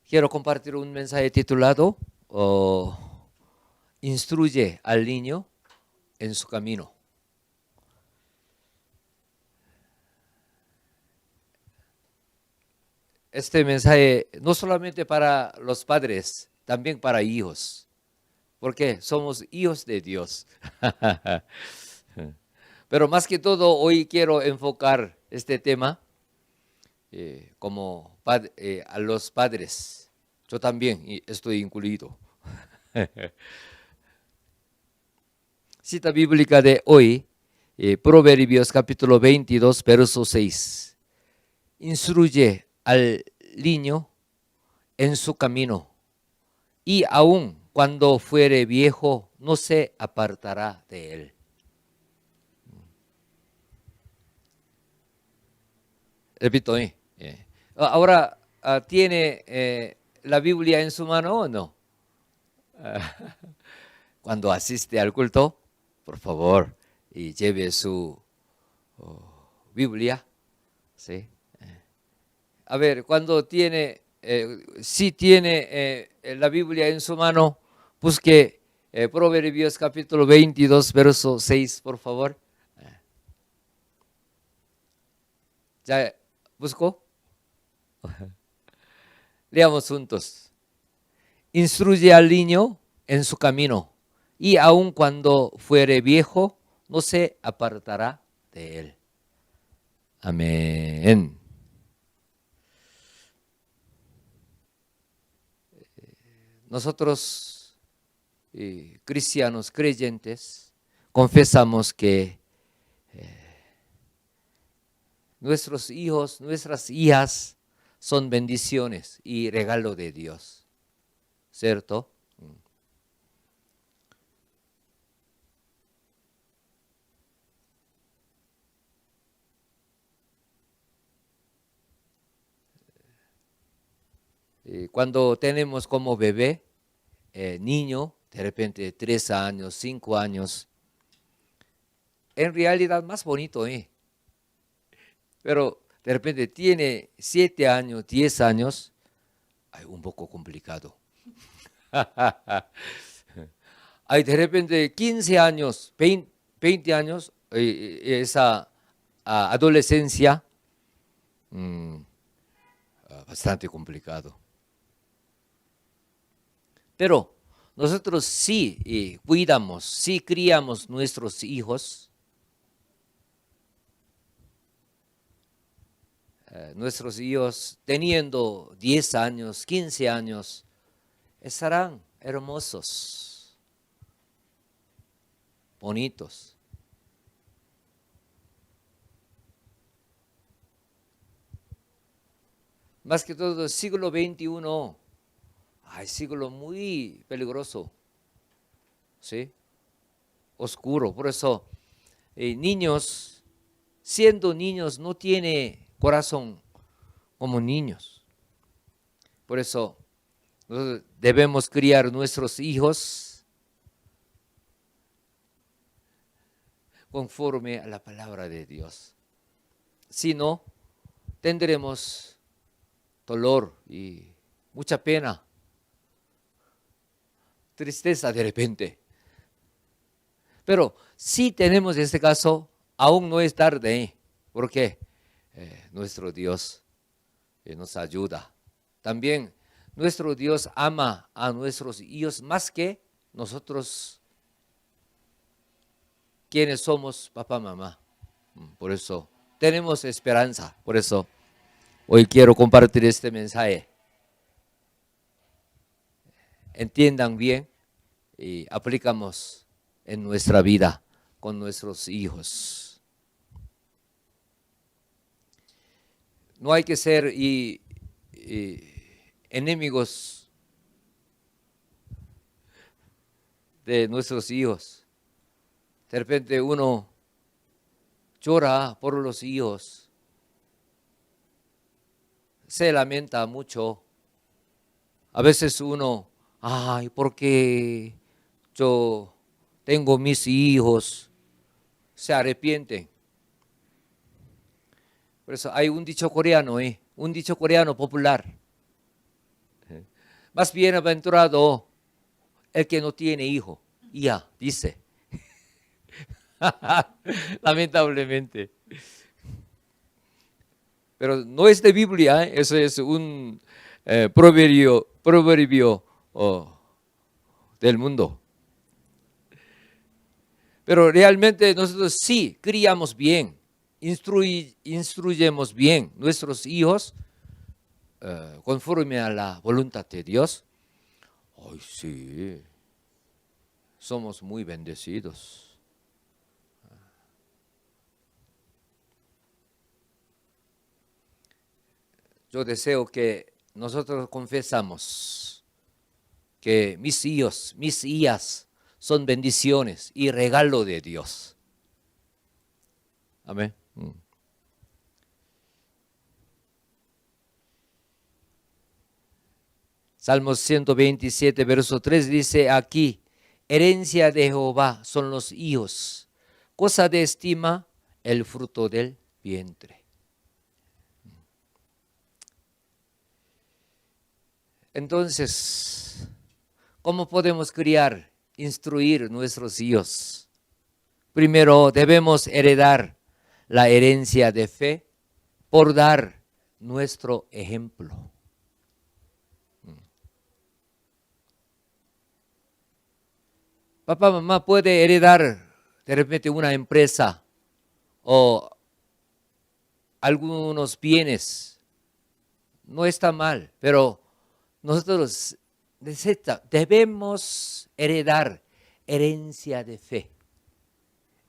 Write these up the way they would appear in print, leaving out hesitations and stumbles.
Quiero compartir un mensaje titulado Instruye al niño en su camino. Este mensaje no solamente para los padres, también para hijos, porque somos hijos de Dios. Pero más que todo, hoy quiero enfocar este tema a los padres. Yo también estoy incluido. Cita bíblica de hoy, Proverbios capítulo 22, verso 6. Instruye al niño en su camino, y aun cuando fuere viejo, no se apartará de él. Repito, ahora, ¿tiene la Biblia en su mano o no? Cuando asiste al culto, por favor, y lleve su Biblia, ¿sí? A ver, cuando si tiene la Biblia en su mano, busque Proverbios capítulo 22, verso 6, por favor. ¿Ya buscó? Leamos juntos. Instruye al niño en su camino, y aun cuando fuere viejo, no se apartará de él. Amén. Nosotros, cristianos creyentes, confesamos que nuestros hijos, nuestras hijas son bendiciones y regalo de Dios, ¿cierto? Cuando tenemos como bebé, niño, de repente 3 años, 5 años, en realidad más bonito, pero de repente tiene 7 años, 10 años, un poco complicado. Hay de repente 15 años, 20 años, esa adolescencia, bastante complicado. Pero nosotros sí cuidamos, sí criamos nuestros hijos. Nuestros hijos teniendo 10 años, 15 años, estarán hermosos, bonitos. Más que todo, el siglo XXI, siglo muy peligroso, ¿sí? Oscuro. Por eso, niños, siendo niños, no tiene corazón como niños. Por eso, nosotros debemos criar nuestros hijos conforme a la palabra de Dios. Si no, tendremos dolor y mucha pena, tristeza de repente. Pero si tenemos este caso, aún no es tarde, porque nuestro Dios nos ayuda. También nuestro Dios ama a nuestros hijos más que nosotros, quienes somos papá, mamá. Por eso tenemos esperanza. Por eso hoy quiero compartir este mensaje. Entiendan bien y aplicamos en nuestra vida con nuestros hijos. No hay que ser enemigos de nuestros hijos. De repente uno llora por los hijos, se lamenta mucho. A veces uno, ¿por qué yo tengo mis hijos? Se arrepienten. Por eso hay un dicho coreano popular. Más bienaventurado el que no tiene hijo. Ya, dice. Lamentablemente. Pero no es de Biblia, eso es un proverbio del mundo. Pero realmente nosotros sí criamos bien, instruyemos bien nuestros hijos conforme a la voluntad de Dios. Ay, sí, somos muy bendecidos. Yo deseo que nosotros confesamos que mis hijos, mis hijas son bendiciones y regalo de Dios. Amén. Salmos 127, verso 3 dice aquí, herencia de Jehová son los hijos, cosa de estima el fruto del vientre. Entonces, ¿cómo podemos criar, instruir nuestros hijos? Primero, debemos heredar la herencia de fe por dar nuestro ejemplo. Papá, mamá puede heredar de repente una empresa o algunos bienes. No está mal, pero nosotros debemos heredar herencia de fe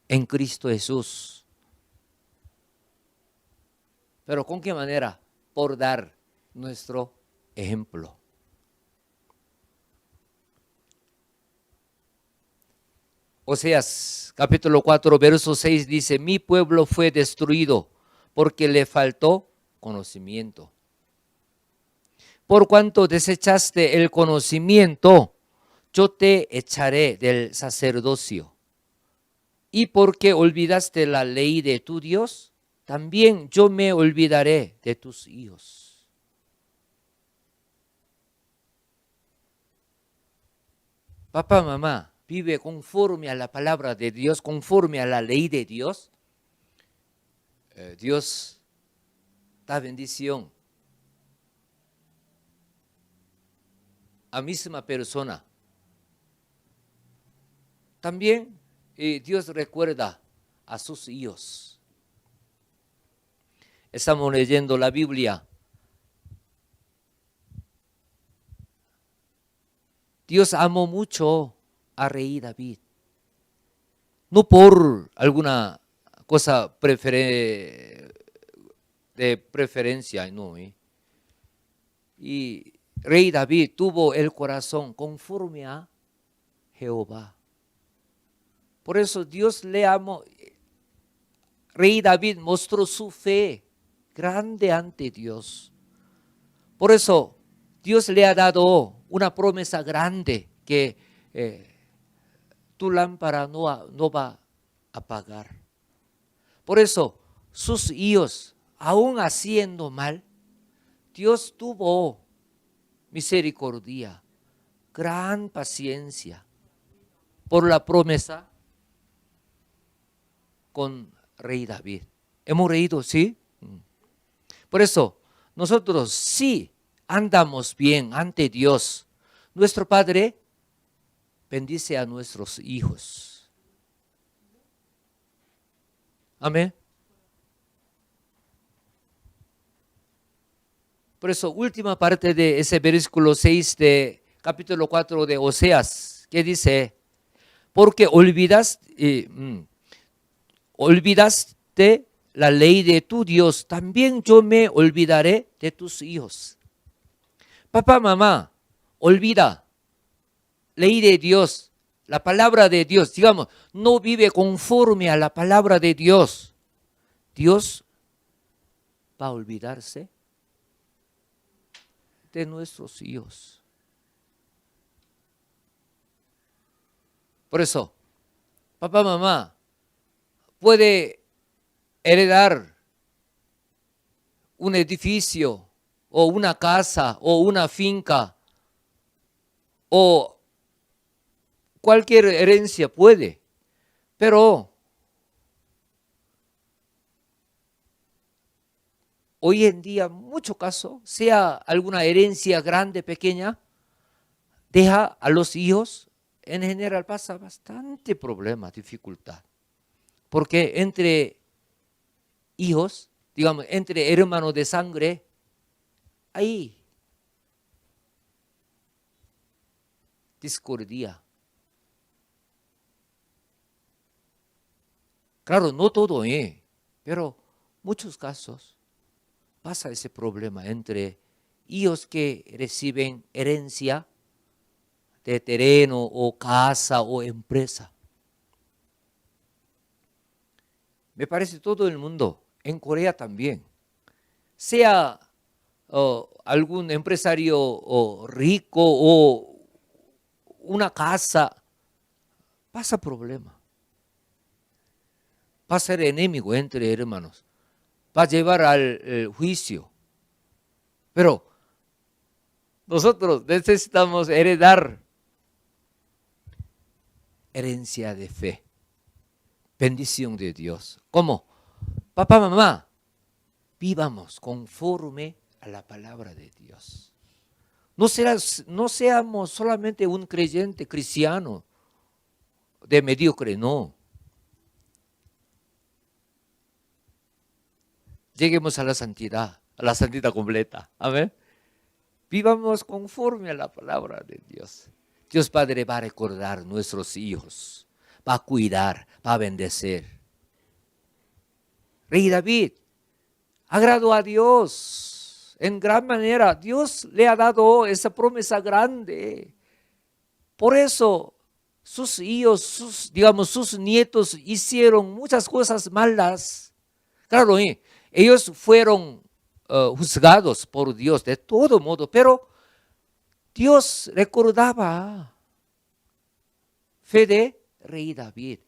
en Cristo Jesús. Pero ¿con qué manera? Por dar nuestro ejemplo. Oseas capítulo 4, verso 6 dice, mi pueblo fue destruido porque le faltó conocimiento. Por cuanto desechaste el conocimiento, yo te echaré del sacerdocio. Y porque olvidaste la ley de tu Dios, también yo me olvidaré de tus hijos. Papá, mamá, vive conforme a la palabra de Dios, conforme a la ley de Dios. Dios da bendición a misma persona. También Dios recuerda a sus hijos. Estamos leyendo la Biblia. Dios amó mucho a rey David. No por alguna cosa de preferencia, no. Y rey David tuvo el corazón conforme a Jehová. Por eso Dios le amó. Rey David mostró su fe grande ante Dios. Por eso Dios le ha dado una promesa grande que tu lámpara no va a apagar. Por eso sus hijos, aún haciendo mal, Dios tuvo misericordia, gran paciencia por la promesa con rey David. Hemos reído, ¿sí? Por eso, nosotros sí andamos bien ante Dios. Nuestro Padre bendice a nuestros hijos. Amén. Por eso, última parte de ese versículo 6 de capítulo 4 de Oseas, que dice, porque olvidaste la ley de tu Dios, también yo me olvidaré de tus hijos. Papá, mamá, olvida ley de Dios, la palabra de Dios, digamos, no vive conforme a la palabra de Dios. Dios va a olvidarse de nuestros hijos. Por eso, papá, mamá, puede heredar un edificio o una casa o una finca o cualquier herencia puede, pero hoy en día, mucho caso, sea alguna herencia grande, pequeña, deja a los hijos, en general pasa bastante problema, dificultad. Porque entre hijos, digamos, entre hermanos de sangre, hay discordia. Claro, no todo, pero muchos casos pasa ese problema entre hijos que reciben herencia de terreno o casa o empresa. Me parece todo el mundo, en Corea también, sea algún empresario rico o una casa, pasa problema. Va a ser enemigo entre hermanos, va a llevar al juicio. Pero nosotros necesitamos heredar herencia de fe, bendición de Dios. ¿Cómo? Papá, mamá, vivamos conforme a la palabra de Dios. No seamos solamente un creyente cristiano de mediocre, no. Lleguemos a la santidad completa. Amén. Vivamos conforme a la palabra de Dios. Dios Padre va a recordar nuestros hijos, va a cuidar, va a bendecir. Rey David agradó a Dios en gran manera. Dios le ha dado esa promesa grande. Por eso sus hijos, sus nietos hicieron muchas cosas malas. Claro, ellos fueron juzgados por Dios de todo modo, pero Dios recordaba fe de Rey David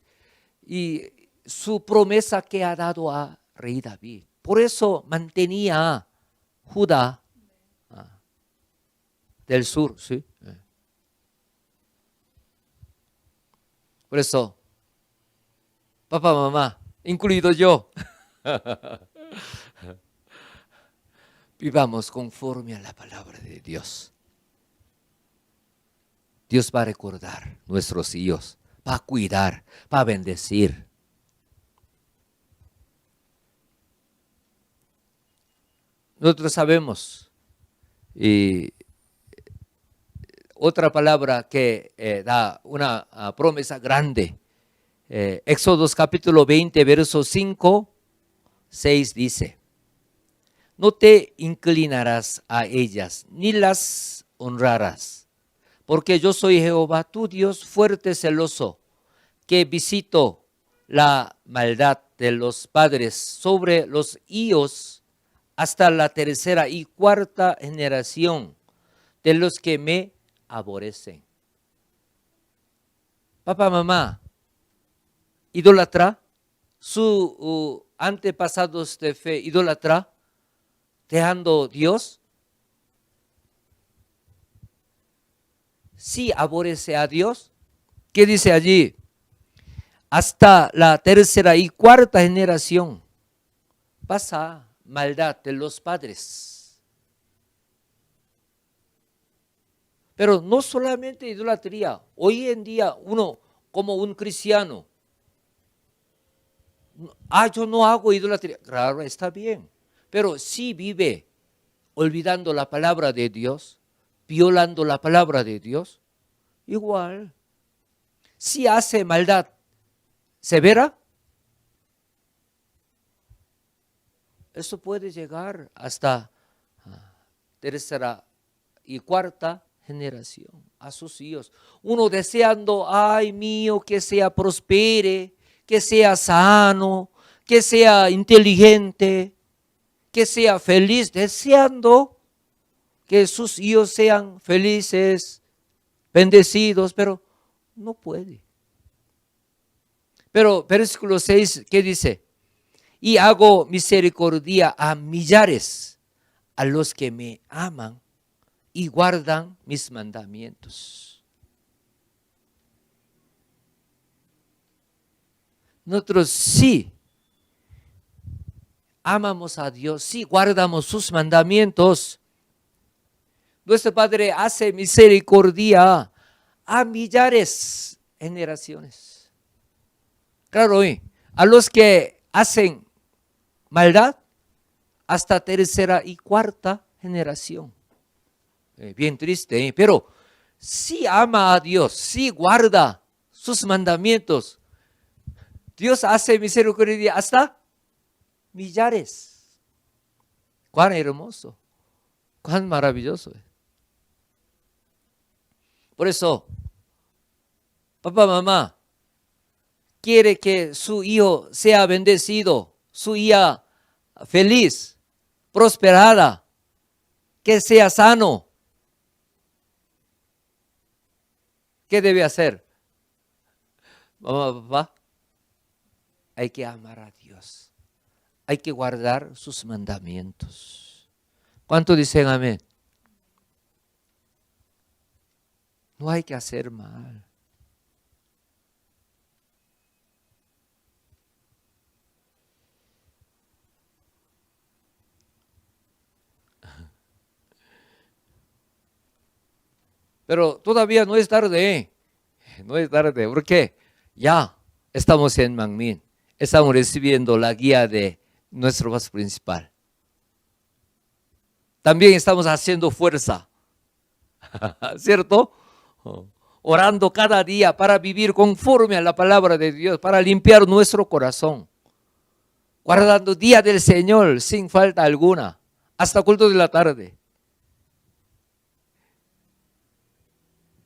y su promesa que ha dado a Rey David. Por eso mantenía Judá del sur, ¿sí? Por eso, papá, mamá, incluido yo, vivamos conforme a la palabra de Dios. Dios va a recordar nuestros hijos, va a cuidar, va a bendecir. Nosotros sabemos, y otra palabra que da una promesa grande, Éxodo capítulo 20, verso 5, 6 dice: no te inclinarás a ellas, ni las honrarás, porque yo soy Jehová, tu Dios fuerte, celoso, que visito la maldad de los padres sobre los hijos hasta la tercera y cuarta generación de los que me aborrecen. Papá, mamá, idólatra, su antepasados de fe, idólatra, dejando Dios. Si aborrece a Dios, ¿qué dice allí? Hasta la tercera y cuarta generación pasa maldad de los padres. Pero no solamente idolatría. Hoy en día uno como un cristiano, yo no hago idolatría. Claro, está bien. Pero si vive olvidando la palabra de Dios, violando la palabra de Dios, igual. Si hace maldad severa, eso puede llegar hasta tercera y cuarta generación, a sus hijos. Uno deseando, ay mío, que sea prospere, que sea sano, que sea inteligente, que sea feliz, deseando que sus hijos sean felices, bendecidos, pero no puede. Pero versículo 6, ¿qué dice? Y hago misericordia a millares, a los que me aman y guardan mis mandamientos. Nosotros sí amamos a Dios, sí guardamos sus mandamientos. Nuestro Padre hace misericordia a millares de generaciones. Claro, a los que hacen maldad, hasta tercera y cuarta generación. Bien triste, pero si ama a Dios, si guarda sus mandamientos, Dios hace misericordia hasta millares. Cuán hermoso, cuán maravilloso. Por eso, papá, mamá, quiere que su hijo sea bendecido, su hija feliz, prosperada, que sea sano. ¿Qué debe hacer? Mamá, papá, hay que amar a Dios. Hay que guardar sus mandamientos. ¿Cuánto dicen amén? No hay que hacer mal. Pero todavía no es tarde. No es tarde, porque ya estamos en Manmin. Estamos recibiendo la guía de nuestro pastor principal. También estamos haciendo fuerza, ¿cierto? Orando cada día para vivir conforme a la palabra de Dios, para limpiar nuestro corazón. Guardando día del Señor sin falta alguna, hasta culto de la tarde.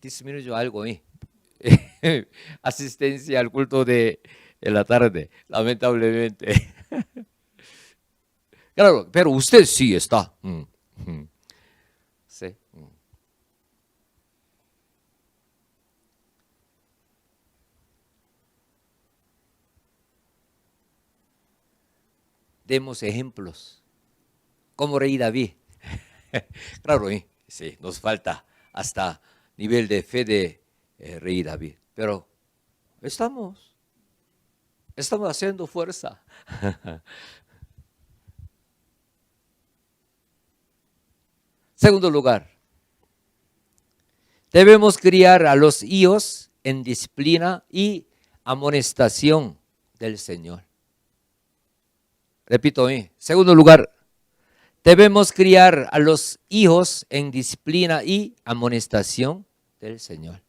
Disminuyó algo, asistencia al culto de la tarde, lamentablemente. Claro, pero usted sí está. Sí. Demos ejemplos, como rey David. Claro, sí, nos falta hasta nivel de fe de rey David, pero estamos haciendo fuerza. Segundo lugar, debemos criar a los hijos en disciplina y amonestación del Señor. Repito, segundo lugar, debemos criar a los hijos en disciplina y amonestación del Señor.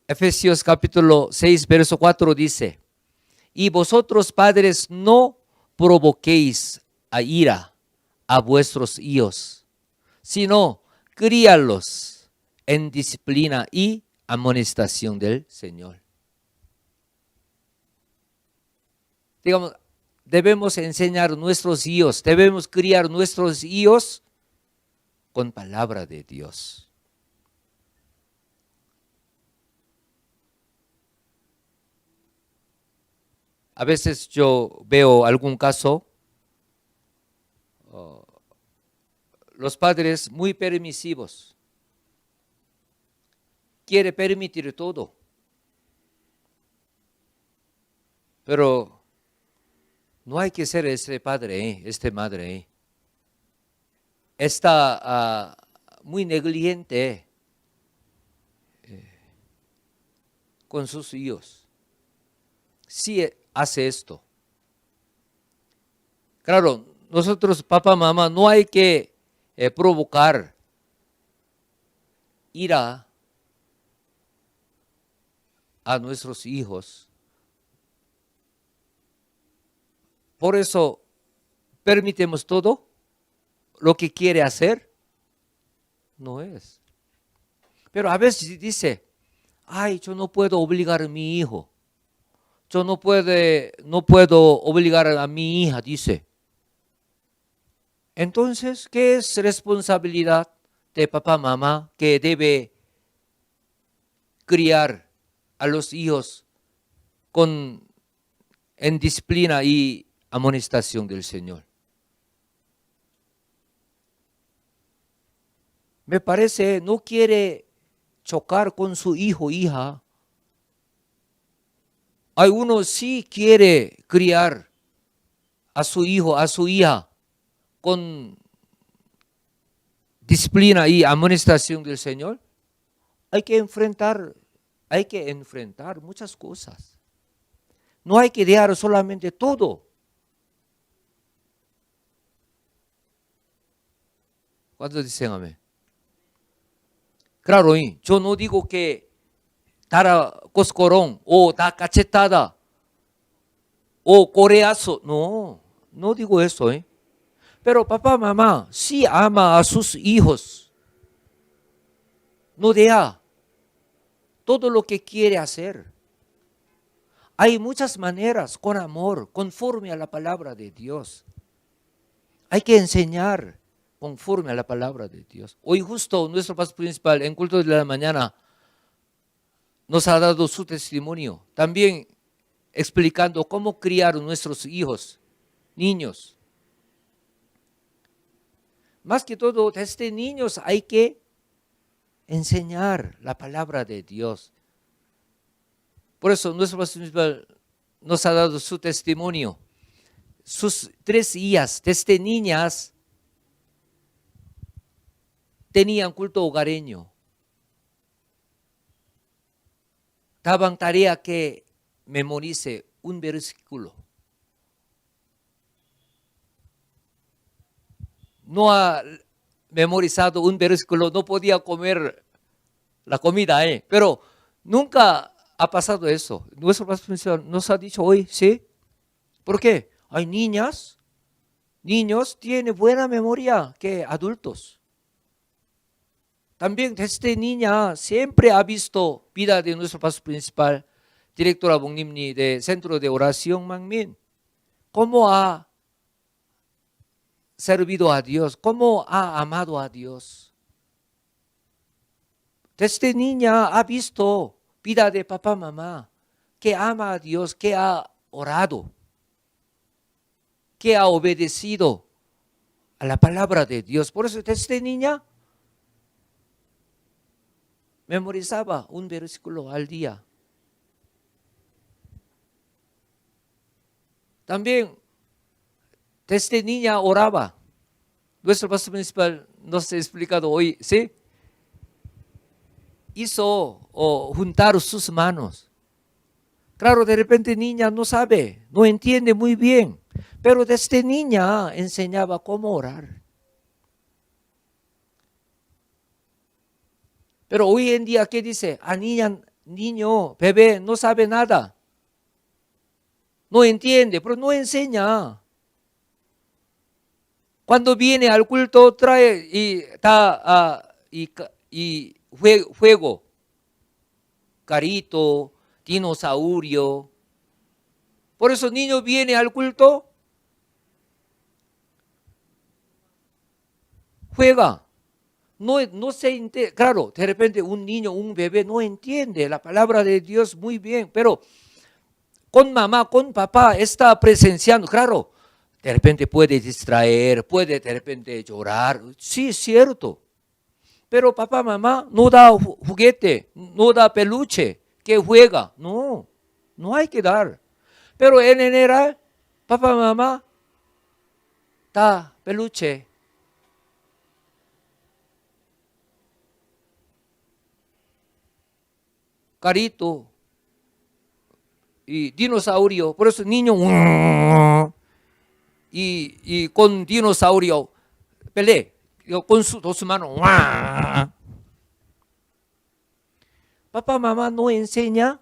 Efesios capítulo 6, verso 4 dice: y vosotros padres no provoquéis a ira a vuestros hijos, sino críalos en disciplina y amonestación del Señor. Digamos, debemos enseñar a nuestros hijos, debemos criar nuestros hijos con palabra de Dios. A veces yo veo algún caso, los padres muy permisivos, quiere permitir todo, pero no hay que ser este padre, este madre. Está muy negligente con sus hijos. Sí hace esto. Claro, nosotros, papá, mamá, no hay que provocar ira a nuestros hijos. Por eso, permitimos todo lo que quiere hacer. No es. Pero a veces dice, ay, yo no puedo obligar a mi hijo. Yo no puedo obligar a mi hija, dice. Entonces, ¿qué es responsabilidad de papá, mamá que debe criar a los hijos en disciplina y amonestación del Señor. Me parece, no quiere chocar con su hijo o hija. Hay uno sí quiere criar a su hijo, a su hija, con disciplina y amonestación del Señor. Hay que enfrentar muchas cosas. No hay que dejar solamente todo. ¿Cuántos dicen amén? Claro, yo no digo que dará coscorrón o da cachetada o coreazo. No, no digo eso. Pero papá, mamá, sí ama a sus hijos. No deja todo lo que quiere hacer. Hay muchas maneras con amor, conforme a la palabra de Dios. Hay que enseñar conforme a la palabra de Dios. Hoy justo nuestro pastor principal en culto de la mañana nos ha dado su testimonio, también explicando cómo criar a nuestros hijos, niños. Más que todo, desde niños hay que enseñar la palabra de Dios. Por eso nuestro pastor principal nos ha dado su testimonio. Sus 3 hijas, desde niñas, tenían culto hogareño. Daban tarea que memorice un versículo. No ha memorizado un versículo, no podía comer la comida, pero nunca ha pasado eso. Nuestro pastor nos ha dicho hoy, ¿sí? ¿Por qué? Hay niños tienen buena memoria que adultos. También desde niña siempre ha visto vida de nuestro pastor principal, directora Bong님ni de Centro de Oración Mangmin. Cómo ha servido a Dios, cómo ha amado a Dios. Desde niña ha visto vida de papá, mamá, que ama a Dios, que ha orado, que ha obedecido a la palabra de Dios. Por eso desde niña memorizaba un versículo al día. También desde niña oraba. Nuestro pastor principal nos ha explicado hoy, ¿sí? Hizo juntar sus manos. Claro, de repente niña no sabe, no entiende muy bien, pero desde niña enseñaba cómo orar. Pero hoy en día, ¿qué dice? Niño, bebé, no sabe nada. No entiende, pero no enseña. Cuando viene al culto, trae y juego. Carito, dinosaurio. Por eso el niño viene al culto, juega. No se entiende. Claro, de repente un niño, un bebé no entiende la palabra de Dios muy bien, pero con mamá, con papá está presenciando. Claro, de repente puede distraer, puede de repente llorar. Sí, es cierto. Pero papá, mamá no da juguete, no da peluche que juega. No, no hay que dar. Pero en general, papá, mamá da peluche. Carito y dinosaurio. Por eso niño y con dinosaurio pelea con sus 2 manos. Papá, mamá no enseña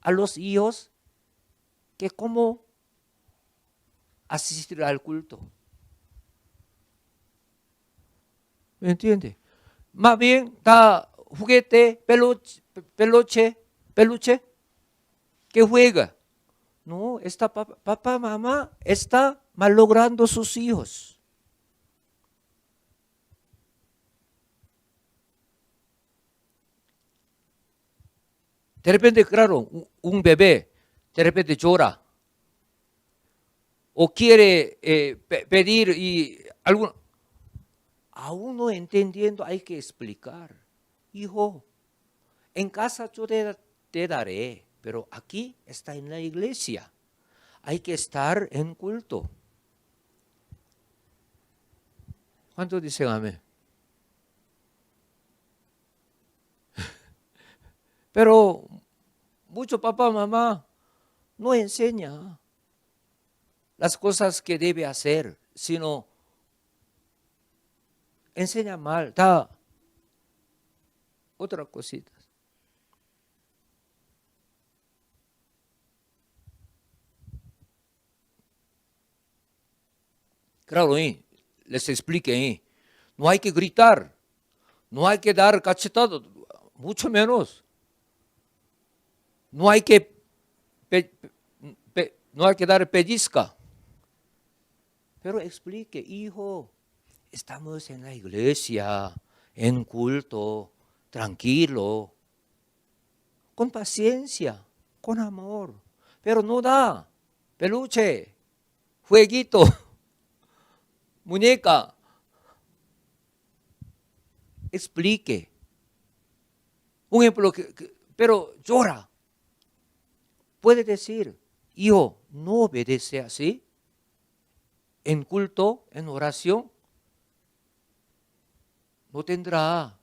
a los hijos que cómo asistir al culto. ¿Me entiende? Más bien da juguete, peluche que juega. No, papá, mamá está malogrando sus hijos. De repente, claro, un bebé de repente llora o quiere pedir y alguno, aún no entendiendo hay que explicar. Hijo, en casa yo te daré, pero aquí está en la iglesia. Hay que estar en culto. ¿Cuántos dicen amén? Pero mucho papá, mamá no enseña las cosas que debe hacer, sino enseña mal, da otras cositas. Claro, les expliqué, no hay que gritar, no hay que dar cachetadas, mucho menos. No hay que dar pellizca. Pero explique, hijo, estamos en la iglesia, en culto, tranquilo, con paciencia, con amor. Pero no da peluche, jueguito, muñeca. Explique. Un ejemplo, pero llora. Puede decir, hijo, no obedece así. En culto, en oración, no tendrá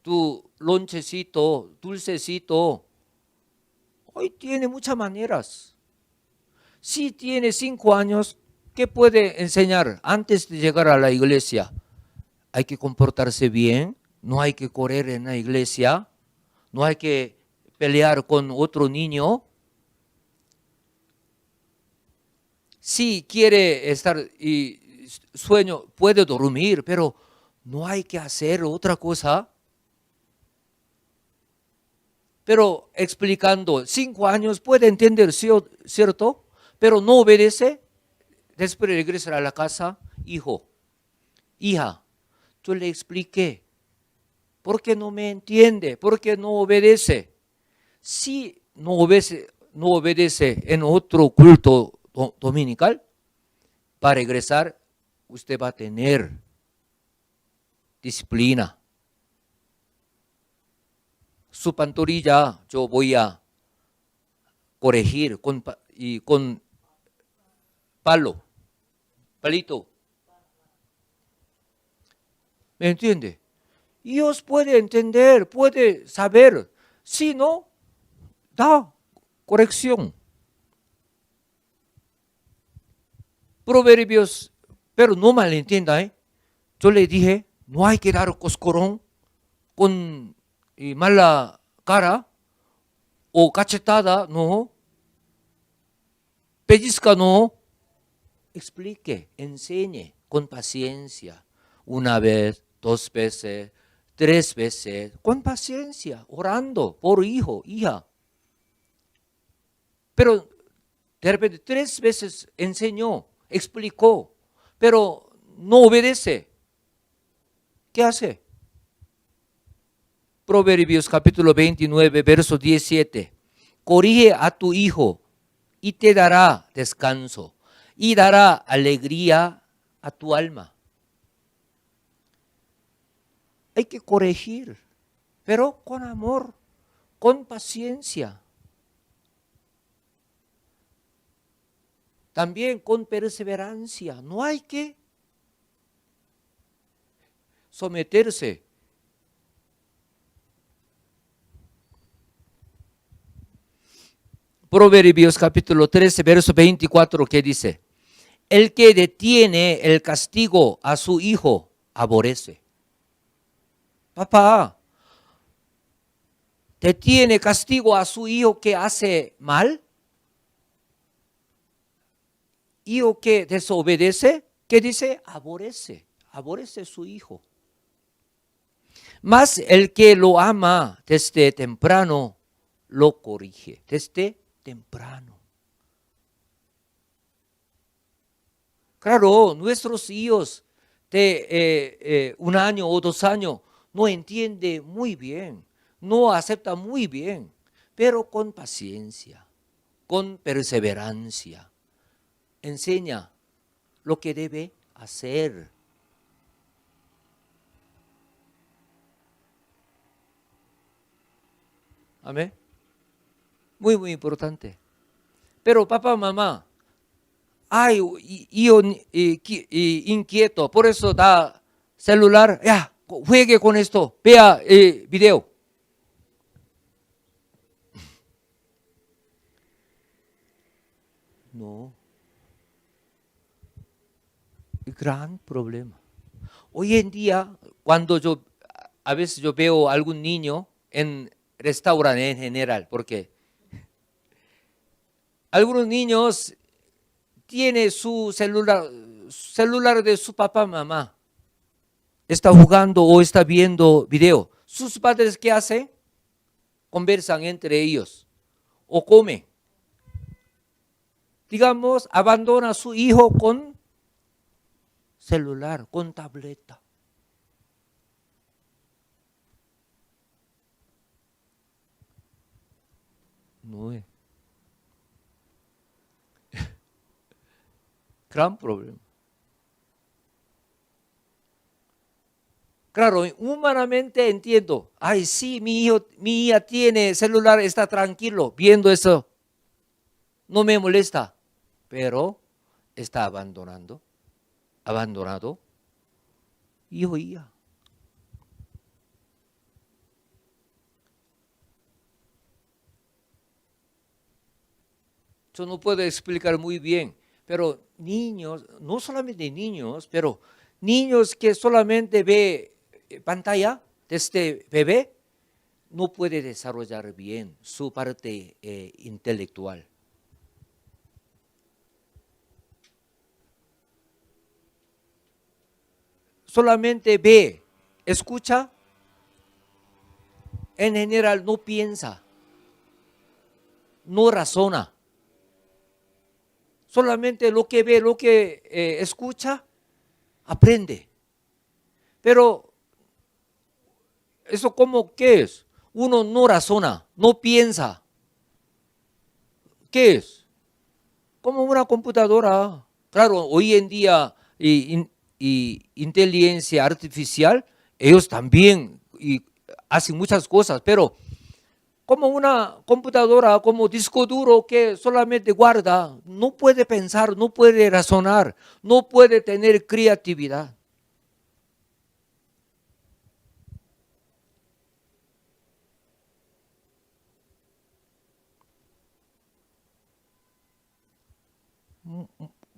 tu lonchecito, dulcecito. Hoy tiene muchas maneras. Si tiene 5 años, ¿qué puede enseñar antes de llegar a la iglesia? Hay que comportarse bien, no hay que correr en la iglesia, no hay que pelear con otro niño. Si quiere estar y sueño, puede dormir, pero no hay que hacer otra cosa. Pero explicando, 5 años puede entender, ¿cierto? Pero no obedece. Después regresa a la casa, hijo, hija, yo le expliqué. ¿Por qué no me entiende? ¿Por qué no obedece? Si no obedece en otro culto dominical, para regresar, usted va a tener disciplina. Su pantorrilla yo voy a corregir con palito. ¿Me entiende? Dios puede entender, puede saber. Si no, da corrección. Proverbios, pero no malentienda, yo le dije, no hay que dar coscorrón con mala cara o cachetada, no. Pellizca, no. Explique, enseñe con paciencia. 1 vez, 2 veces, 3 veces, con paciencia, orando por hijo, hija. Pero de repente 3 veces enseñó, explicó, pero no obedece. ¿Qué hace? Proverbios capítulo 29, verso 17. Corrige a tu hijo y te dará descanso y dará alegría a tu alma. Hay que corregir, pero con amor, con paciencia. También con perseverancia. No hay que someterse. Proverbios capítulo 13, verso 24, que dice, el que detiene el castigo a su hijo, aborrece. Papá, ¿detiene castigo a su hijo que hace mal? Hijo que desobedece, ¿qué dice? Aborrece a su hijo. Mas el que lo ama desde temprano, lo corrige, desde temprano. Claro, nuestros hijos de 1 año o 2 años no entienden muy bien, no aceptan muy bien, pero con paciencia, con perseverancia. Enseña lo que debe hacer. Amén. Muy, muy importante. Pero papá, mamá, ay, yo inquieto, por eso da celular, ya, juegue con esto, vea video. No. Gran problema. Hoy en día, cuando a veces yo veo a algún niño en restaurante en general, porque algunos niños tienen su celular de su papá, mamá, está jugando o está viendo video. ¿Sus padres qué hacen? Conversan entre ellos o comen. Digamos, abandona a su hijo con celular, con tableta. No es. Gran problema. Claro, humanamente entiendo. Ay, sí, mi hija tiene celular, está tranquilo viendo eso. No me molesta, pero está abandonado hijo y hija. Yo no puedo explicar muy bien, pero niños, no solamente niños, pero niños que solamente ve pantalla desde bebé, no puede desarrollar bien su parte intelectual. Solamente ve, escucha, en general no piensa, no razona. Solamente lo que ve, lo que escucha, aprende. Pero eso como ¿qué es? Uno no razona, no piensa. ¿Qué es? Como una computadora. Claro, hoy en día inteligencia artificial, ellos también hacen muchas cosas, pero como una computadora, como disco duro que solamente guarda, no puede pensar, no puede razonar, no puede tener creatividad.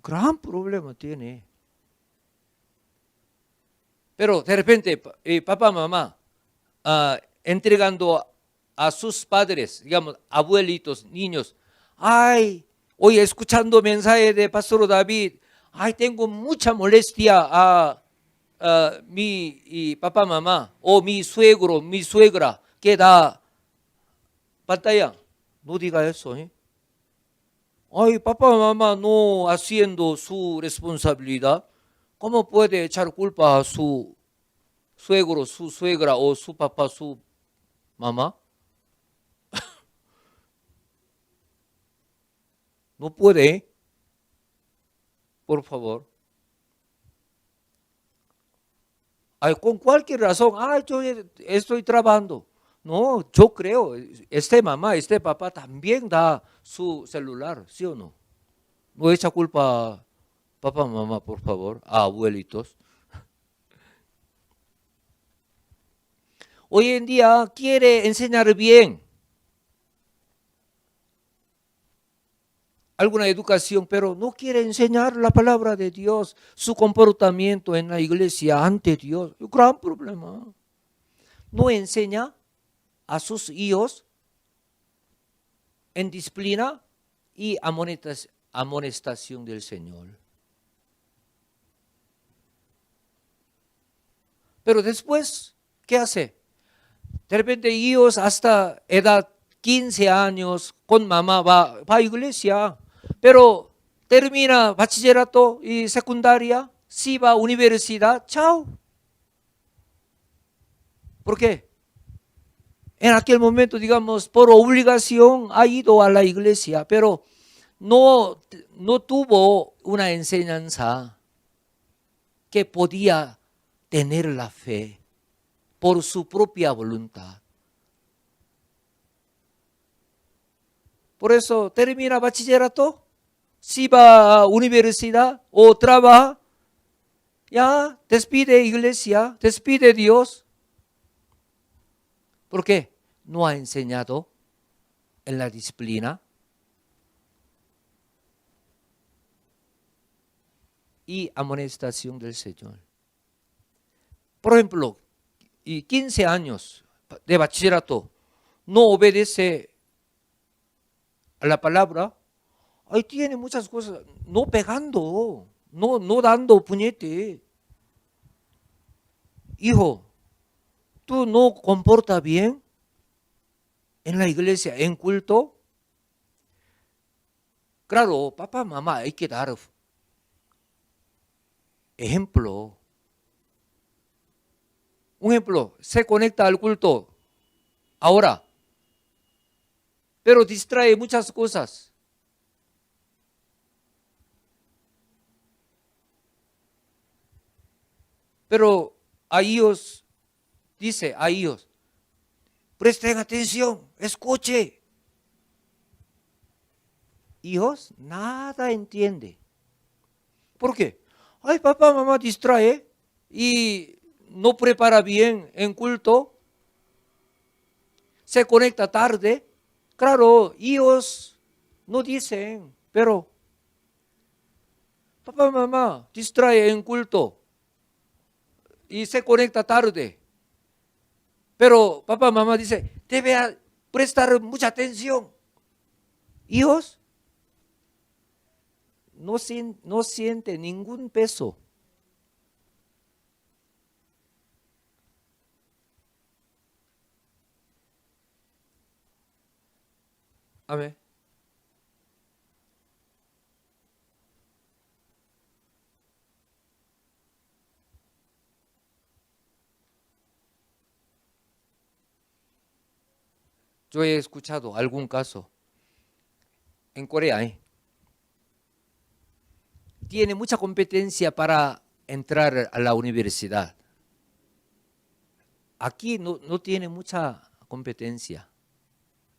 Gran problema tiene. Pero de repente, papá, mamá, entregando a sus padres, digamos, abuelitos, niños, ay, hoy escuchando mensaje de Pastor David, ay, tengo mucha molestia a mi papá, mamá, o mi suegro, mi suegra, que da pantalla. No diga eso, ¿eh? Ay, papá, mamá no haciendo su responsabilidad, ¿cómo puede echar culpa a su suegro, su suegra o su papá, su mamá? No puede, ¿eh? Por favor. Ay, con cualquier razón, ay, yo estoy trabajando. No, yo creo, este mamá, este papá también da su celular, ¿sí o no? No echa culpa a papá, mamá, por favor, a abuelitos. Hoy en día quiere enseñar bien alguna educación, pero no quiere enseñar la palabra de Dios, su comportamiento en la iglesia ante Dios. Un gran problema. No enseña a sus hijos en disciplina y amonestación del Señor. Pero después, ¿qué hace? De repente hijos hasta edad 15 años con mamá va a iglesia, pero termina bachillerato y secundaria, si va a universidad, chao. ¿Por qué? En aquel momento, digamos, por obligación ha ido a la iglesia, pero no tuvo una enseñanza que podía tener la fe por su propia voluntad. Por eso termina bachillerato, si va a universidad o trabaja, ya despide iglesia, despide Dios. ¿Por qué? No ha enseñado en la disciplina y amonestación del Señor. Por ejemplo, y 15 años de bachillerato no obedece a la palabra, ahí tiene muchas cosas, no pegando, no dando puñete. Hijo, tú no comportas bien en la iglesia, en culto. Claro, papá, mamá, hay que dar ejemplo. Un ejemplo, se conecta al culto ahora, pero distrae muchas cosas. Pero a ellos, dice a ellos, presten atención, escuche. Hijos, nada entiende. ¿Por qué? Ay, papá, mamá distrae y no prepara bien en culto, se conecta tarde. Claro, ellos no dicen, pero papá, mamá distrae en culto y se conecta tarde. Pero papá, mamá dice, debe prestar mucha atención. Hijos no siente ningún peso. Amén. Yo he escuchado algún caso en Corea, tiene mucha competencia para entrar a la universidad. Aquí no tiene mucha competencia.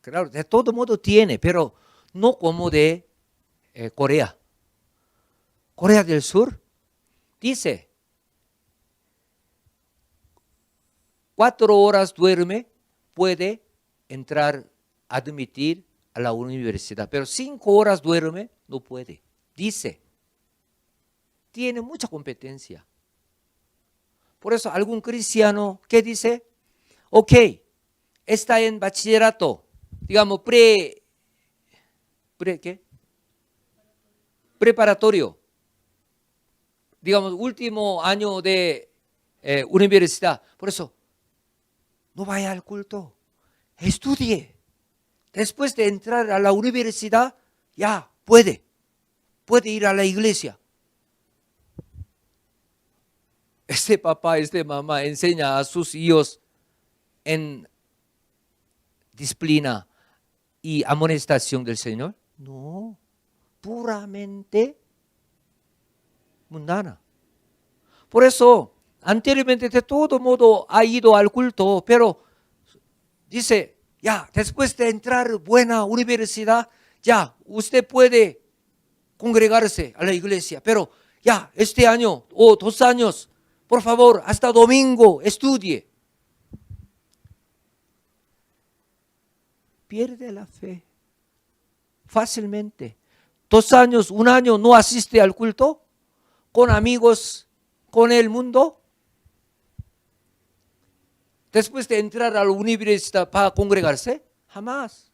Claro, de todo modo tiene, pero no como de Corea. Corea del Sur dice, 4 horas duerme, puede entrar, admitir a la universidad, pero 5 horas duerme, no puede. Dice, tiene mucha competencia. Por eso algún cristiano que dice, ok, está en bachillerato, digamos ¿qué? Preparatorio, digamos último año de universidad. Por eso, no vaya al culto, estudie. Después de entrar a la universidad, ya puede ir a la iglesia. Este papá, este mamá enseña a sus hijos en disciplina y amonestación del Señor. No, puramente mundana. Por eso, anteriormente de todo modo ha ido al culto, pero dice, ya, después de entrar buena universidad, ya, usted puede congregarse a la iglesia, pero ya, este año o 2 años, por favor, hasta domingo, estudie. Pierde la fe fácilmente. 2 años, 1 año no asiste al culto, con amigos, con el mundo. Después de entrar a la universidad para congregarse, jamás.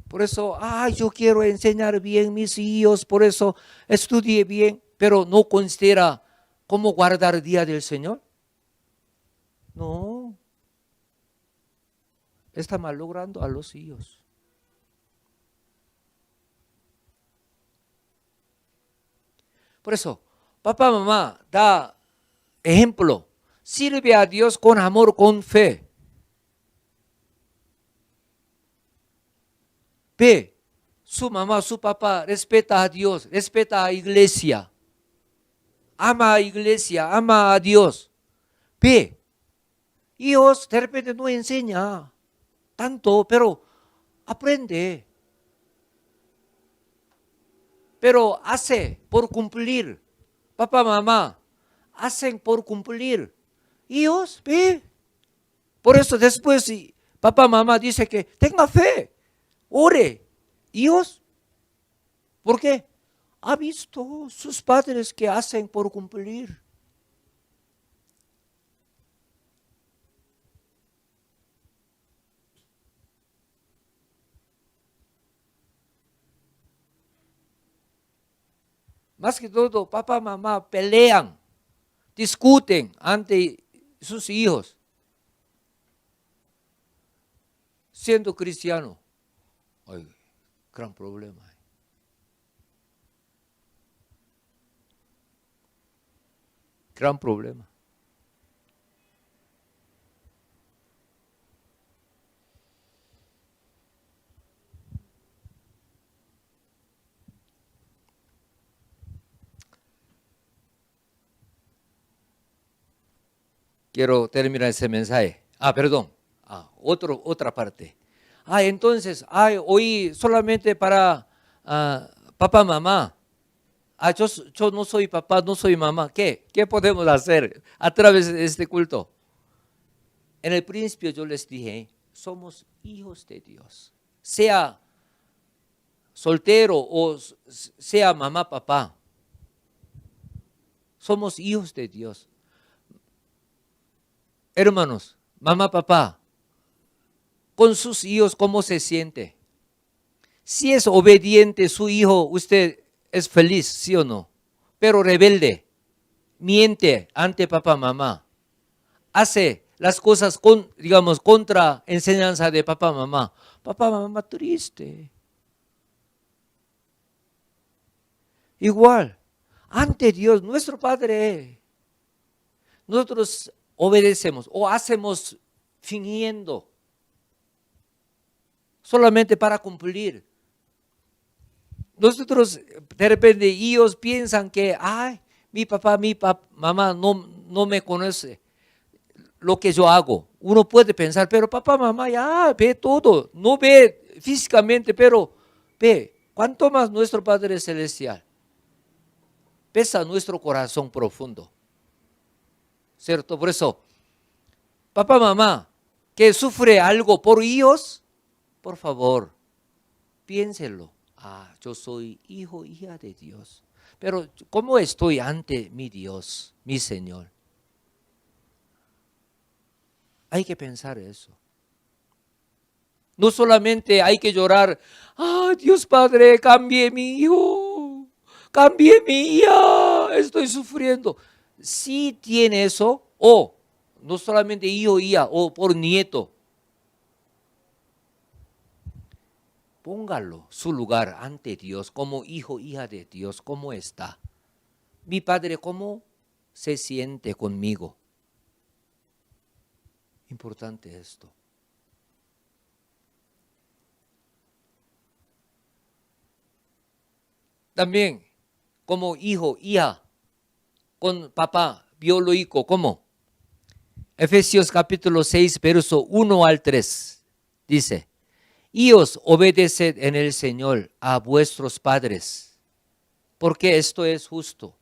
Por eso, yo quiero enseñar bien a mis hijos, por eso estudie bien, pero no considera cómo guardar el día del Señor. No, está malogrando a los hijos. Por eso, papá, mamá, da ejemplo. Sirve a Dios con amor, con fe. Ve, su mamá, su papá respeta a Dios, respeta a iglesia. Ama a iglesia, ama a Dios. Ve, Dios de repente no enseña tanto, pero aprende. Pero hace por cumplir. Papá, mamá, hacen por cumplir. Dios, ve. Por eso después, papá, mamá dice que tenga fe, ore. Dios, ¿por qué? Ha visto sus padres que hacen por cumplir. Más que todo, papá, mamá pelean, discuten ante sus hijos. Siendo cristiano, hay gran problema. Gran problema. Quiero terminar ese mensaje. Perdón. Otra parte. Entonces, hoy solamente para papá, mamá. Yo no soy papá, no soy mamá. ¿Qué podemos hacer a través de este culto? En el principio yo les dije, somos hijos de Dios. Sea soltero o sea mamá, papá. Somos hijos de Dios. Hermanos, mamá, papá, con sus hijos, ¿cómo se siente? Si es obediente su hijo, usted es feliz, ¿sí o no? Pero rebelde, miente ante papá, mamá, hace las cosas contra enseñanza de papá, mamá. Papá, mamá, triste. Igual, ante Dios, nuestro Padre, nosotros obedecemos o hacemos fingiendo, solamente para cumplir. Nosotros, de repente, ellos piensan que, mi papá, mamá no me conoce lo que yo hago. Uno puede pensar, pero papá, mamá ya ve todo, no ve físicamente, pero ve, cuánto más nuestro Padre Celestial. Pesa nuestro corazón profundo. ¿Cierto? Por eso, papá, mamá, que sufre algo por ellos, por favor, piénselo. Yo soy hijo, hija de Dios. Pero ¿cómo estoy ante mi Dios, mi Señor? Hay que pensar eso. No solamente hay que llorar, Dios Padre, cambie mi hijo, cambie mi hija, estoy sufriendo. Si tiene eso, o no solamente hijo, hija, o por nieto, póngalo su lugar ante Dios como hijo, hija de Dios. ¿Cómo está? Mi Padre, ¿cómo se siente conmigo? Importante esto. También, como hijo, hija, con papá biológico, ¿cómo? Efesios capítulo 6, verso 1 al 3, dice: Hijos, obedeced en el Señor a vuestros padres, porque esto es justo.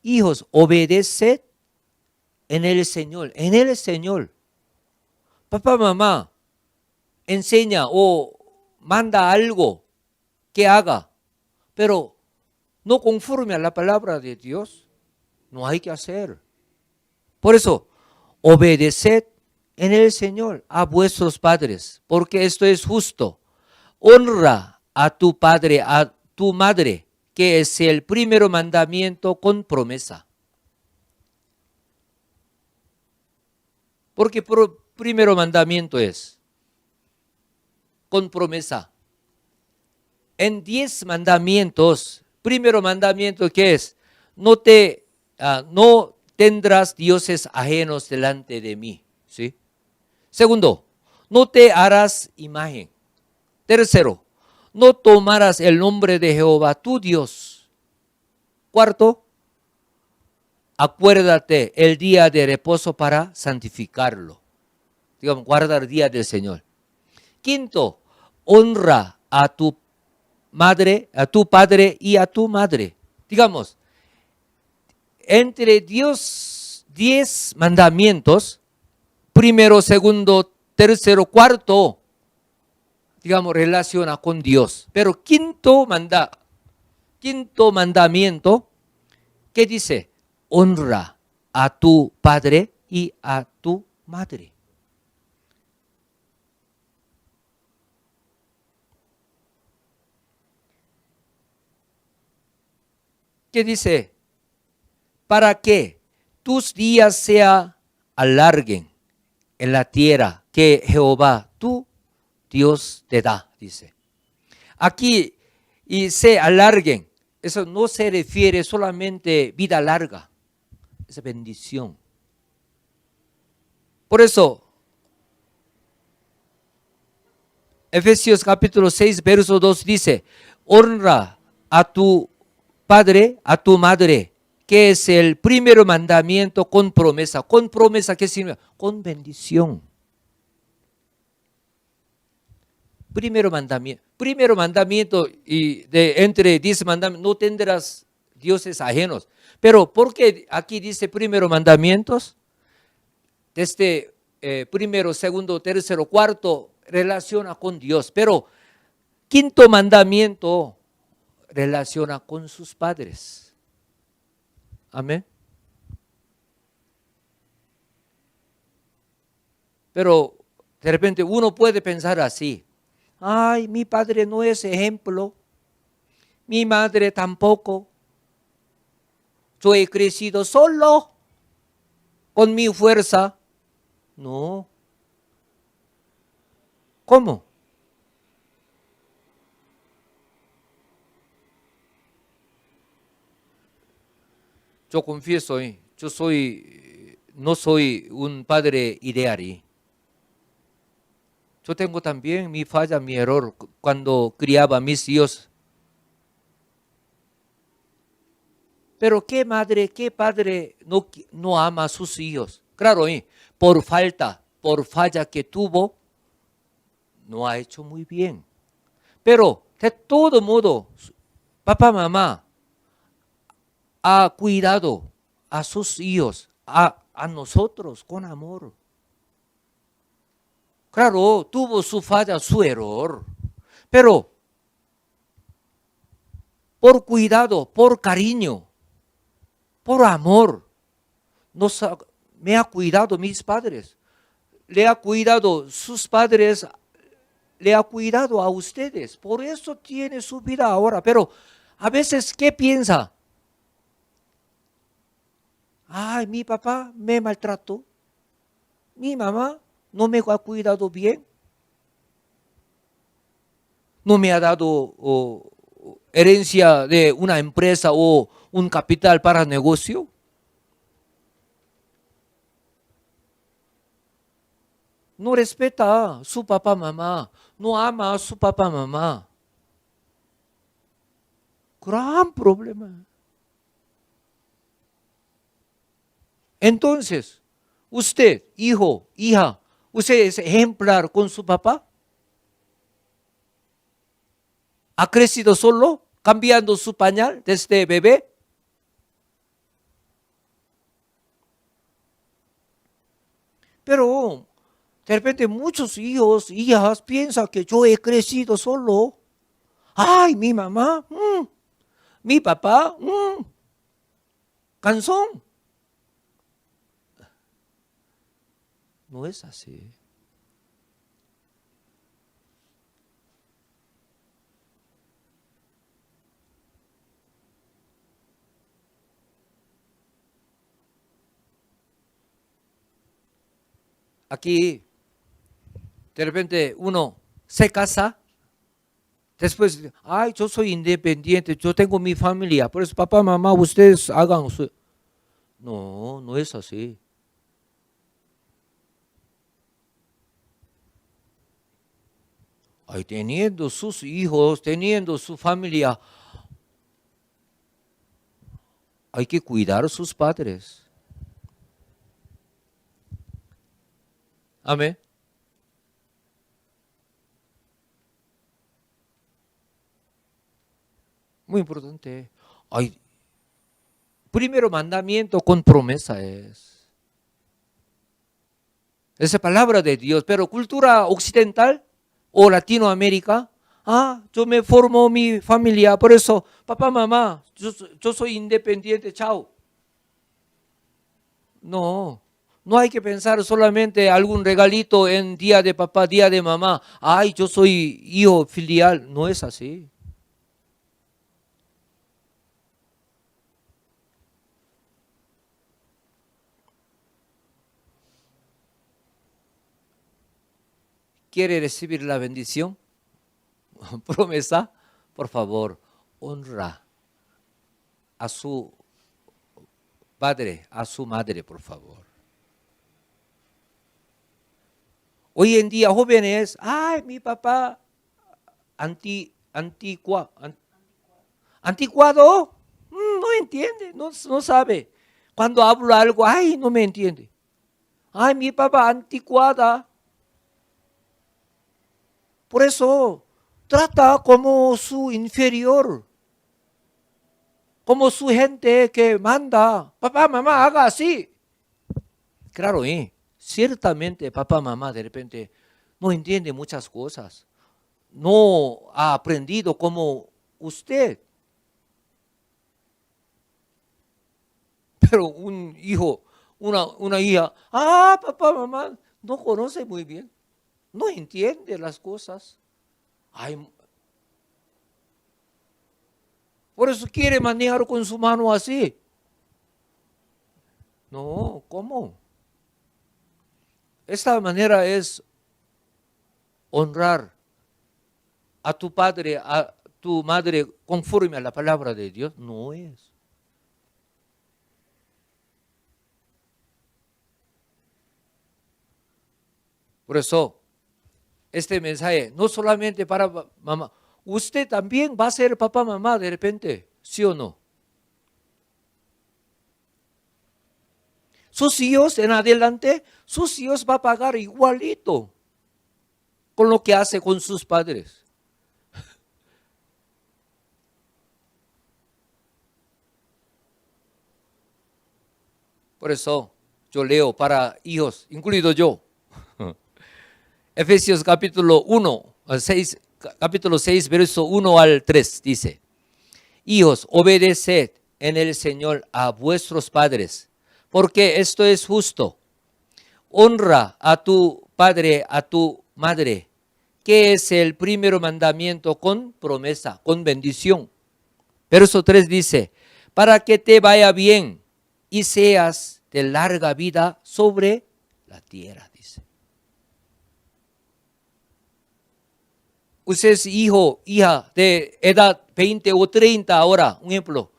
Hijos, obedeced en el Señor, en el Señor. Papá, mamá, enseña o manda algo que haga, pero no conforme a la palabra de Dios, no hay que hacer. Por eso, obedeced en el Señor a vuestros padres, porque esto es justo. Honra a tu padre, a tu madre, que es el primer mandamiento con promesa. Porque el primer mandamiento es con promesa. En 10 mandamientos, Primero mandamiento, ¿qué es? No tendrás dioses ajenos delante de mí. ¿Sí? Segundo, no te harás imagen. Tercero, no tomarás el nombre de Jehová tu Dios. Cuarto, acuérdate el día de reposo para santificarlo. Digamos, guarda el día del Señor. Quinto, honra a tu madre, a tu padre y a tu madre. Digamos, entre 10 mandamientos, primero, segundo, tercero, cuarto, digamos, relaciona con Dios. Pero quinto mandamiento, ¿qué dice? Honra a tu padre y a tu madre. ¿Qué dice? Para que tus días se alarguen en la tierra que Jehová tu Dios te da, dice. Aquí, y se alarguen, eso no se refiere solamente vida larga, es bendición. Por eso, Efesios capítulo 6, verso 2 dice, honra a tu padre, a tu madre, que es el primer mandamiento con promesa. ¿Con promesa qué significa? Con bendición. Primero mandamiento y entre 10 mandamientos, no tendrás dioses ajenos. Pero ¿por qué aquí dice primero mandamientos? Desde primero, segundo, tercero, cuarto relaciona con Dios. Pero quinto mandamiento relaciona con sus padres. Amén. Pero de repente uno puede pensar así. Ay, mi padre no es ejemplo. Mi madre tampoco. Yo he crecido solo con mi fuerza. No. ¿Cómo? Yo confieso, no soy un padre ideal. Yo tengo también mi falla, mi error cuando criaba a mis hijos. Pero ¿qué madre, qué padre no ama a sus hijos? Claro, por falla que tuvo, no ha hecho muy bien. Pero de todo modo, papá, mamá ha cuidado a sus hijos, a nosotros con amor. Claro, tuvo su falla, su error, pero por cuidado, por cariño, por amor, me ha cuidado mis padres, le ha cuidado sus padres, le ha cuidado a ustedes, por eso tiene su vida ahora. Pero a veces, ¿qué piensa? Ay, mi papá me maltrató, mi mamá no me ha cuidado bien, no me ha dado herencia de una empresa o un capital para negocio. No respeta a su papá, mamá, no ama a su papá, mamá. Gran problema. Entonces, usted, hijo, hija, ¿usted es ejemplar con su papá? ¿Ha crecido solo, cambiando su pañal desde bebé? Pero de repente muchos hijos, hijas piensan que yo he crecido solo. Ay, mi mamá, mi papá, cansón. No es así. Aquí, de repente uno se casa Después, ay, yo soy independiente, yo tengo mi familia, por eso papá, mamá, ustedes hagan su... No, no es así. Ay, teniendo sus hijos, teniendo su familia, hay que cuidar a sus padres. Amén. Muy importante. Ay, primero mandamiento con promesa es. Esa palabra de Dios, pero cultura occidental o Latinoamérica, yo me formo mi familia, por eso, papá, mamá, yo soy independiente, chao. No, no hay que pensar solamente algún regalito en día de papá, día de mamá. Ay, yo soy hijo filial. No es así. ¿Quiere recibir la bendición? Promesa, por favor, honra a su padre, a su madre, por favor. Hoy en día jóvenes, ay, mi papá anticuado, no entiende, no sabe. Cuando hablo algo, ay, no me entiende. Ay, mi papá anticuada. Por eso trata como su inferior, como su gente que manda. Papá, mamá, haga así. Claro, ciertamente papá, mamá de repente no entiende muchas cosas. No ha aprendido como usted. Pero un hijo, una hija, papá, mamá, no conoce muy bien. No entiende las cosas. Ay, por eso quiere manejar con su mano así. No, ¿cómo? Esta manera es honrar a tu padre, a tu madre conforme a la palabra de Dios. No es. Por eso, este mensaje no solamente para mamá, usted también va a ser papá, mamá de repente, ¿sí o no? Sus hijos en adelante, sus hijos va a pagar igualito con lo que hace con sus padres. Por eso yo leo para hijos, incluido yo. Efesios capítulo 1, 6, capítulo 6, verso 1 al 3 dice: Hijos, obedeced en el Señor a vuestros padres, porque esto es justo. Honra a tu padre, a tu madre, que es el primer mandamiento con promesa, con bendición. Verso 3 dice: para que te vaya bien y seas de larga vida sobre la tierra, dice. Usted es hijo, hija de edad 20 o 30 ahora, un ejemplo.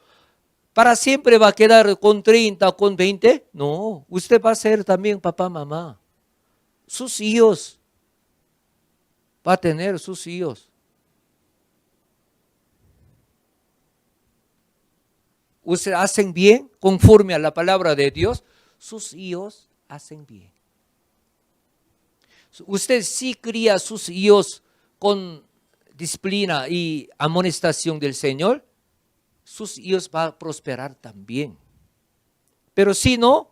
¿Para siempre va a quedar con 30 o con 20? No, usted va a ser también papá, mamá. Sus hijos, va a tener sus hijos. Usted hacen bien conforme a la palabra de Dios, sus hijos hacen bien. Usted sí cría a sus hijos con disciplina y amonestación del Señor, sus hijos van a prosperar también. Pero si no,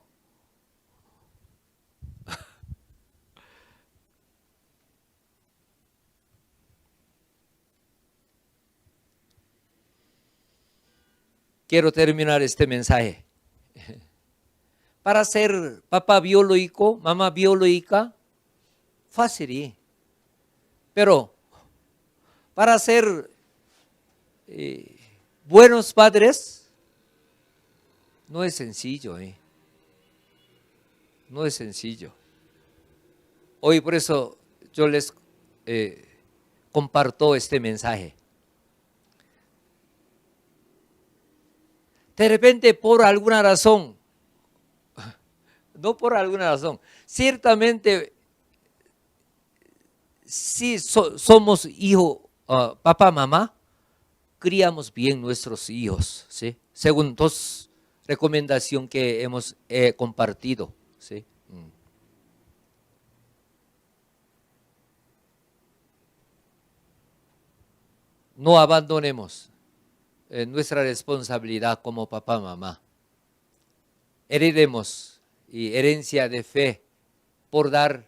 quiero terminar este mensaje. Para ser papá biológico, mamá biológica, fácil. Pero para ser buenos padres, no es sencillo. No es sencillo. Hoy por eso yo les comparto este mensaje. De repente, por alguna razón, no por alguna razón, ciertamente, si somos hijos, papá, mamá, criamos bien nuestros hijos, ¿sí? Según dos recomendaciones que hemos compartido, ¿sí? No abandonemos nuestra responsabilidad como papá, mamá. Heredemos y herencia de fe por dar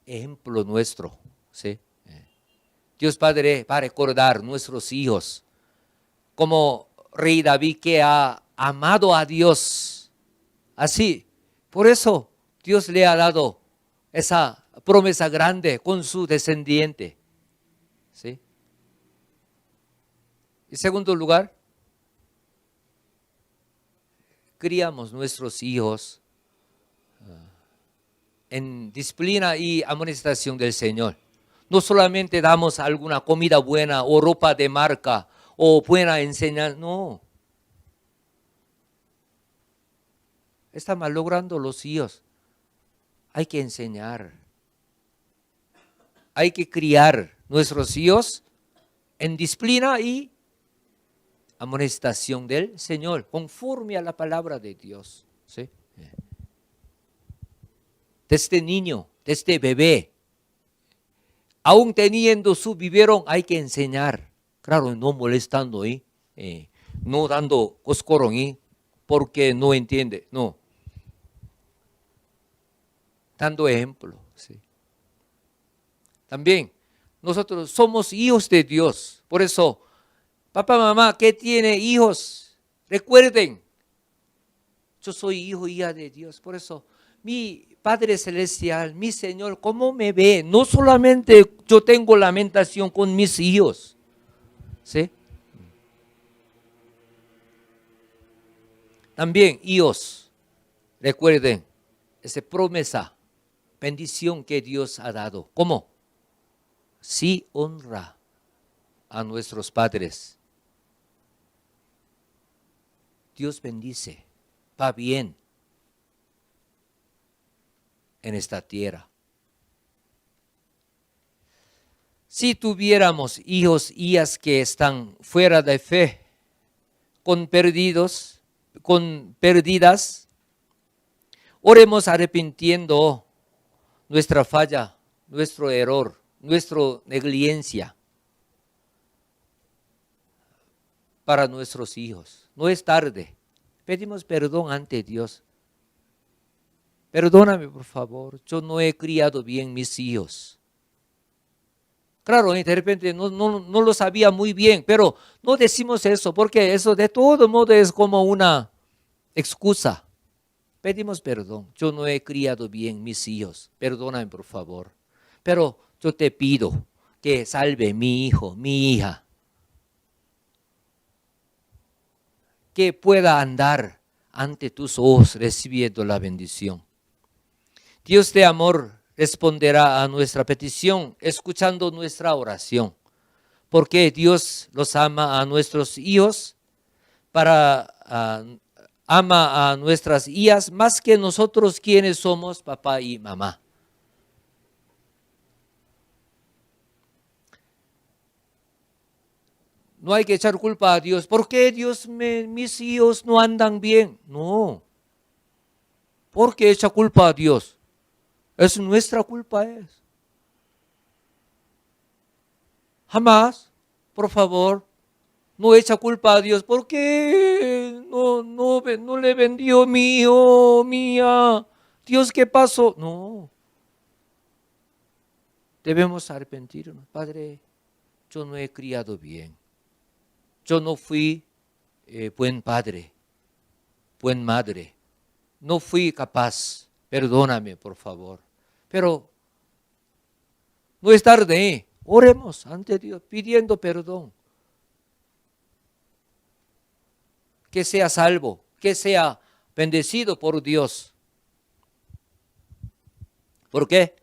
ejemplo nuestro, ¿sí? Dios Padre va a recordar nuestros hijos como rey David que ha amado a Dios. Así, por eso Dios le ha dado esa promesa grande con su descendiente, ¿sí? En segundo lugar, criamos nuestros hijos en disciplina y amonestación del Señor. No solamente damos alguna comida buena o ropa de marca o buena enseñanza, no. Está malogrando los hijos. Hay que enseñar. Hay que criar nuestros hijos en disciplina y amonestación del Señor, conforme a la palabra de Dios, ¿sí? Desde niño, desde bebé, aún teniendo su biberón, hay que enseñar. Claro, no molestando, no dando coscorrón, porque no entiende, no. Dando ejemplo, ¿sí? También, nosotros somos hijos de Dios, por eso, papá, mamá, que tiene hijos, recuerden, yo soy hijo y hija de Dios. Por eso, mi Padre Celestial, mi Señor, ¿cómo me ve? No solamente yo tengo lamentación con mis hijos, ¿sí? También, hijos, recuerden, esa promesa, bendición que Dios ha dado. ¿Cómo? Sí, honra a nuestros padres. Dios bendice, va bien en esta tierra. Si tuviéramos hijos y hijas que están fuera de fe, con pérdidas, oremos arrepintiendo nuestra falla, nuestro error, nuestra negligencia para nuestros hijos. No es tarde. Pedimos perdón ante Dios. Perdóname, por favor. Yo no he criado bien mis hijos. Claro, de repente no lo sabía muy bien, pero no decimos eso, porque eso de todo modo es como una excusa. Pedimos perdón. Yo no he criado bien mis hijos. Perdóname, por favor. Pero yo te pido que salve mi hijo, mi hija. Que pueda andar ante tus ojos recibiendo la bendición. Dios de amor responderá a nuestra petición escuchando nuestra oración, porque Dios los ama a nuestros hijos, ama a nuestras hijas más que nosotros quienes somos papá y mamá. No hay que echar culpa a Dios. ¿Por qué mis hijos no andan bien? No. ¿Por qué echa culpa a Dios? Es nuestra culpa. Jamás, por favor, no echa culpa a Dios. ¿Por qué no le vendió mi hijo, mía? Dios, ¿qué pasó? No. Debemos arrepentirnos. Padre, yo no he criado bien. Yo no fui buen padre, buen madre. No fui capaz. Perdóname, por favor. Pero no es tarde. Oremos ante Dios pidiendo perdón. Que sea salvo, que sea bendecido por Dios. ¿Por qué?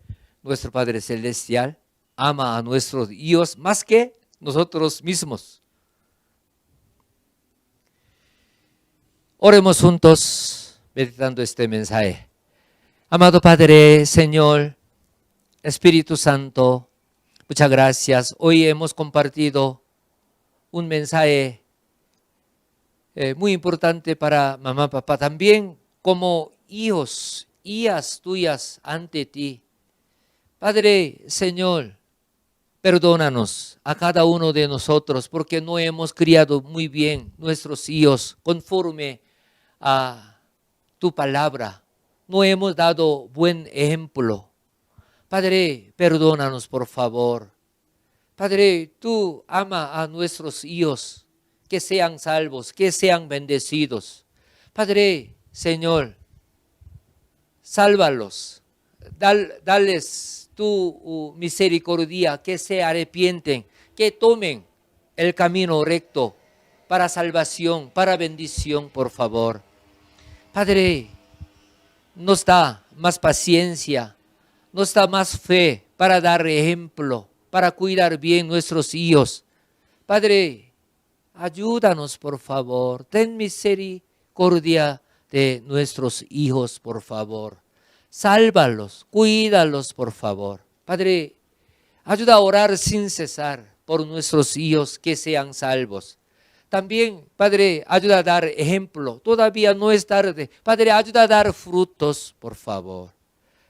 Nuestro Padre Celestial ama a nuestros hijos más que nosotros mismos. Oremos juntos meditando este mensaje. Amado Padre, Señor, Espíritu Santo, muchas gracias. Hoy hemos compartido un mensaje muy importante para mamá, papá, también como hijos, hijas tuyas ante ti. Padre, Señor, perdónanos a cada uno de nosotros porque no hemos criado muy bien nuestros hijos conforme a tu palabra. No hemos dado buen ejemplo. Padre, perdónanos por favor. Padre, tú ama a nuestros hijos, que sean salvos, que sean bendecidos. Padre, Señor, sálvalos, dales tu misericordia, que se arrepienten, que tomen el camino recto para salvación, para bendición, por favor. Padre, nos da más paciencia, nos da más fe para dar ejemplo, para cuidar bien nuestros hijos. Padre, ayúdanos por favor, ten misericordia de nuestros hijos por favor. Sálvalos, cuídalos por favor. Padre, ayuda a orar sin cesar por nuestros hijos que sean salvos. También, Padre, ayuda a dar ejemplo. Todavía no es tarde. Padre, ayuda a dar frutos, por favor.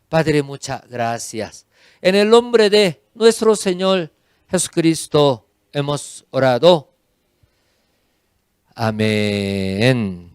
Padre, muchas gracias. En el nombre de nuestro Señor Jesucristo hemos orado. Amén.